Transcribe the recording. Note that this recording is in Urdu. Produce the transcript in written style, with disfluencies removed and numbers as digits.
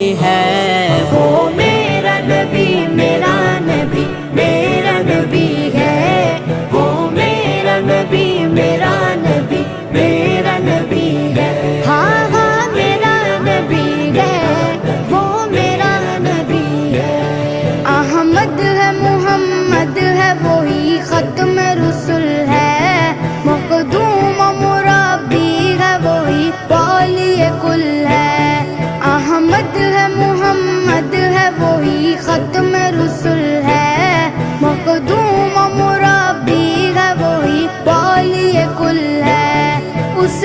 ہے وہ میرا نبی میرا نبی ہے وہ میرا نبی میرا نبی ہے ہاں ہاں میرا نبی ہے وہ میرا نبی ہے احمد ہے محمد ہے وہی ختم رسول ہے مخدوم مربی ہے وہی والی کل ہے احمد ہے محمد ہے وہی ختم رسول ہے مخدوم مربی ہے وہی والی کل ہے اس